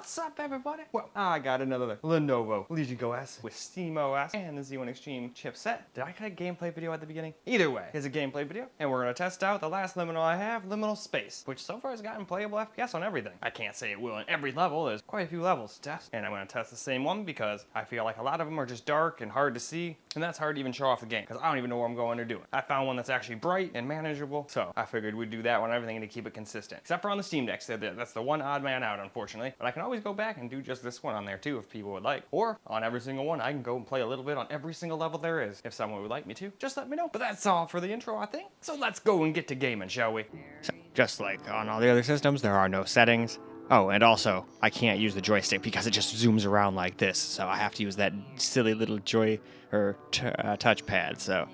What's up, everybody? Well, I got another Lenovo Legion OS with SteamOS and the Z1 Extreme chipset. Did I cut a gameplay video at the beginning? Either way, here's a gameplay video, and we're gonna test out the last Liminal I have, Liminal Space, which so far has gotten playable FPS on everything. I can't say it will in every level, there's quite a few levels to test, and I'm gonna test the same one because I feel like a lot of them are just dark and hard to see, and that's hard to even show off the game, because I don't even know what I'm going to do. I found one that's actually bright and manageable, so I figured we'd do that one and everything to keep it consistent. Except for on the Steam Deck, so that's the one odd man out, unfortunately, but I can always go back and do just this one on there too if people would like. Or on every single one, I can go and play a little bit on every single level there is. If someone would like me to, just let me know. But that's all for the intro, I think. So let's go and get to gaming, shall we? So, just like on all the other systems, there are no settings. Oh, and also, I can't use the joystick because it just zooms around like this, so I have to use that silly little touchpad, so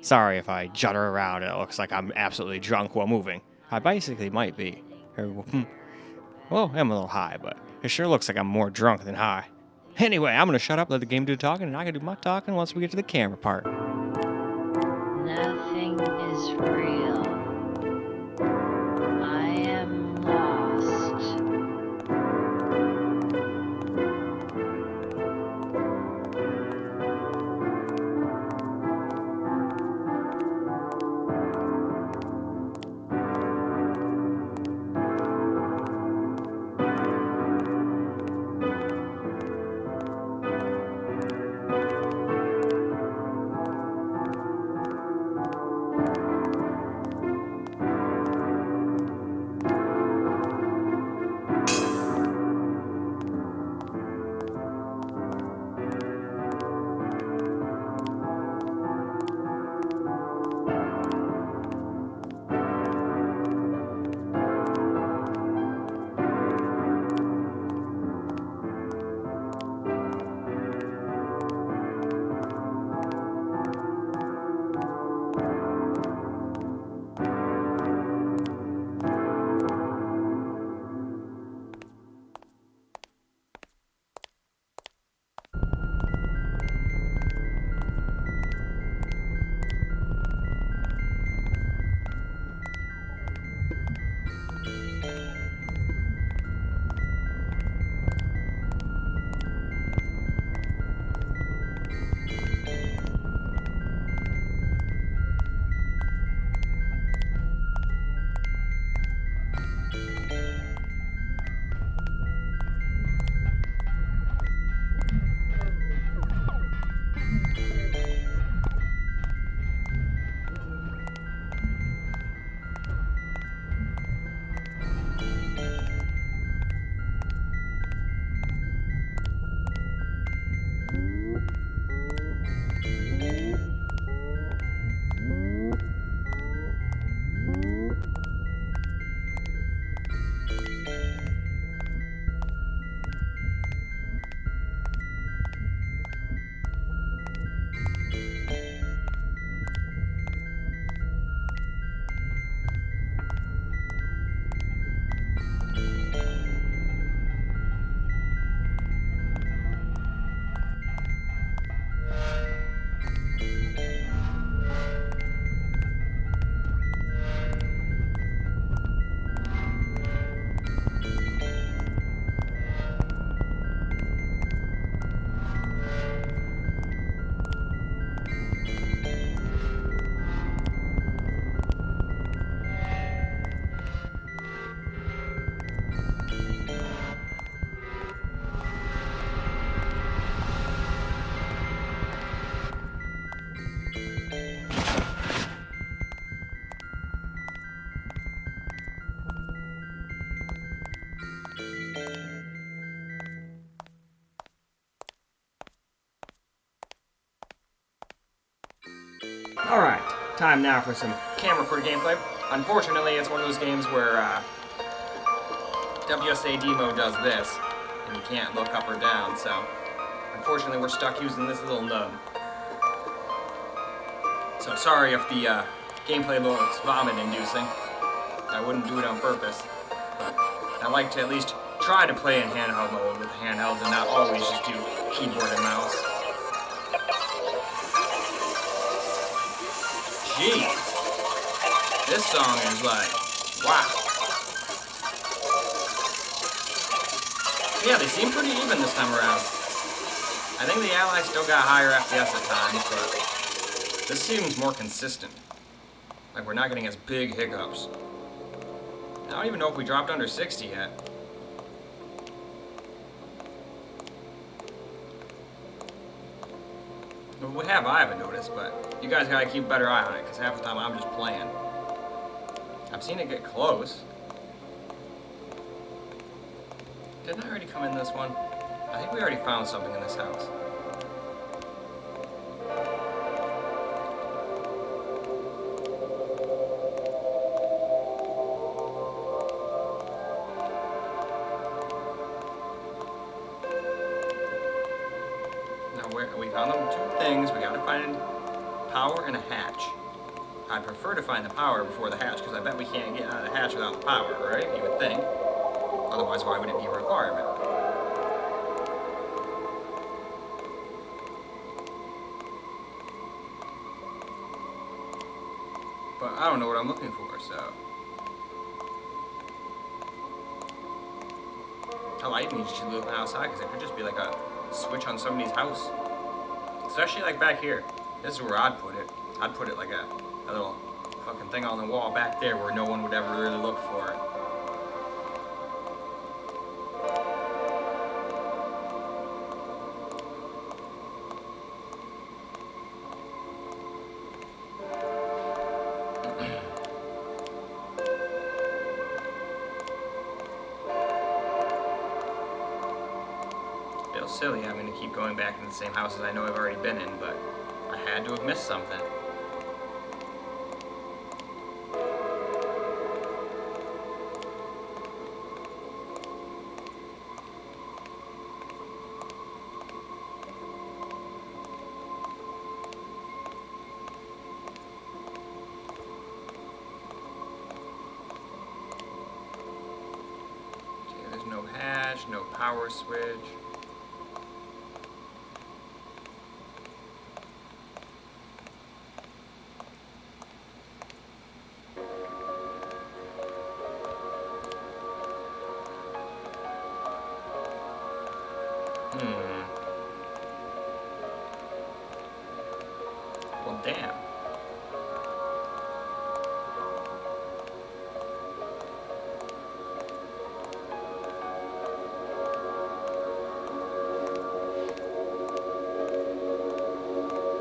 sorry if I judder around and it looks like I'm absolutely drunk while moving. I basically might be. Well, I'm a little high, but it sure looks like I'm more drunk than high. Anyway, I'm gonna shut up, let the game do the talking, and I can do my talking once we get to the camera part. Nothing is real. I am lost. Alright, time now for some camera for gameplay. Unfortunately, it's one of those games where WxDxH mode does this, and you can't look up or down, so unfortunately we're stuck using this little nub. So sorry if the gameplay looks vomit-inducing. I wouldn't do it on purpose, but I like to at least try to play in handheld mode with handhelds and not always just do keyboard and mouse. Jeez, this song is like, wow. Yeah, they seem pretty even this time around. I think the Allies still got higher FPS at times, but this seems more consistent. Like, we're not getting as big hiccups. I don't even know if we dropped under 60 yet. Well, we have, I haven't noticed, but you guys gotta keep a better eye on it, because half the time I'm just playing. I've seen it get close. Didn't I already come in this one? I think we already found something in this house. Now we found them two things. We gotta find power and a hatch. I'd prefer to find the power before the hatch, because I bet we can't get out of the hatch without the power, right? You would think. Otherwise, why would it be a requirement? But I don't know what I'm looking for, so... I like me just looking outside, because it could just be like a switch on somebody's house. Especially like back here. This is where I'd put it. I'd put it like a little fucking thing on the wall back there where no one would ever really look for it. Feels silly having to keep going back in the same houses I know I've already been in, but I had to have missed something. Okay, there's no hatch, no power switch. Well, damn.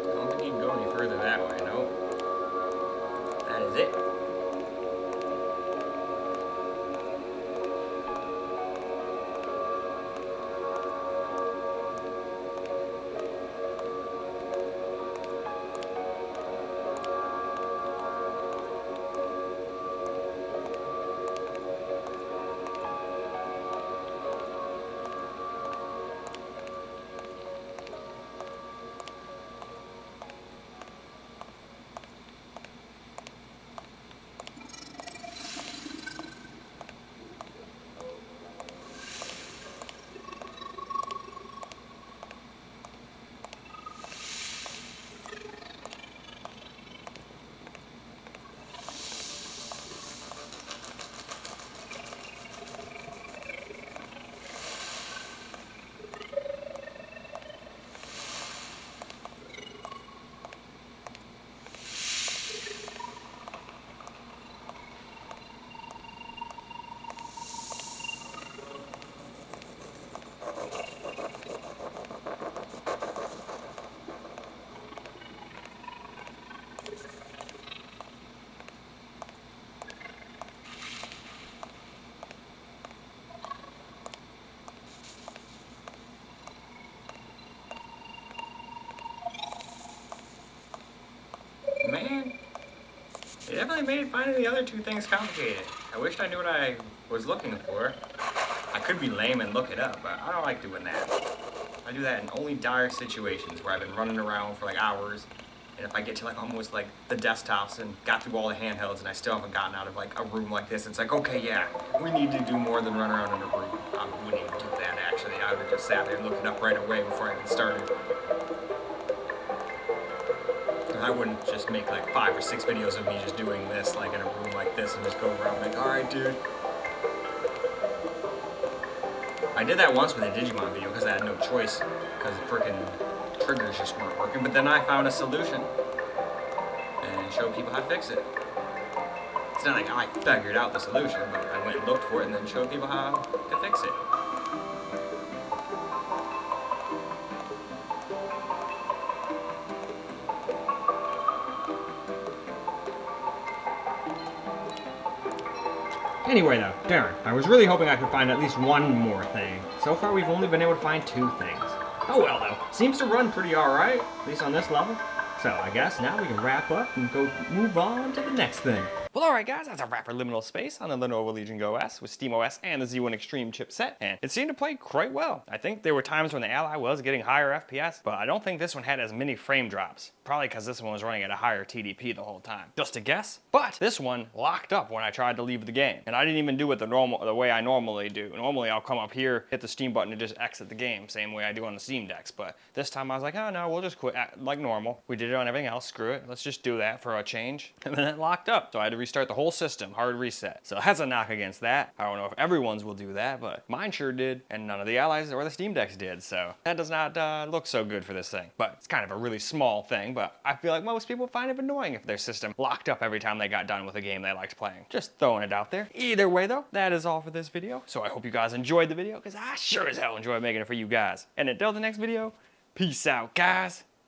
I don't think you can go any further that way, nope. That is it. Man, it definitely made finding the other two things complicated. I wished I knew what I was looking for. I could be lame and look it up, but I don't like doing that. I do that in only dire situations where I've been running around for like hours, and if I get to like almost like the desktops and got through all the handhelds and I still haven't gotten out of like a room like this, it's like, okay, yeah, we need to do more than run around in a room. I wouldn't even do that actually. I would have just sat there and looked it up right away before I even started. I wouldn't just make like 5 or 6 videos of me just doing this like in a room like this and just go around like, alright dude. I did that once with a Digimon video because I had no choice because the freaking triggers just weren't working. But then I found a solution and showed people how to fix it. It's not like I figured out the solution, but I went and looked for it and then showed people how to fix it. Anyway though, Darren, I was really hoping I could find at least one more thing. So far we've only been able to find 2 things. Oh well though, seems to run pretty alright, at least on this level. So I guess now we can wrap up and go move on to the next thing. Well, alright guys, that's a wrap for Liminal Space on the Lenovo Legion Go S with SteamOS and the Z1 Extreme chipset, and it seemed to play quite well. I think there were times when the Ally was getting higher FPS, but I don't think this one had as many frame drops. Probably because this one was running at a higher TDP the whole time. Just a guess. But this one locked up when I tried to leave the game, and I didn't even do it the way I normally do. Normally I'll come up here, hit the Steam button, and just exit the game, same way I do on the Steam Decks. But this time I was like, oh no, we'll just quit like normal. We did it on everything else. Screw it. Let's just do that for a change. And then it locked up, so I had to restart the whole system, hard reset. So that's a knock against that. I don't know if everyone's will do that, but mine sure did, and none of the Allies or the Steam Decks did. So that does not look so good for this thing. But it's kind of a really small thing. But I feel like most people find it annoying if their system locked up every time they got done with a game they liked playing. Just throwing it out there. Either way though, that is all for this video. So I hope you guys enjoyed the video, because I sure as hell enjoyed making it for you guys. And until the next video, peace out, guys.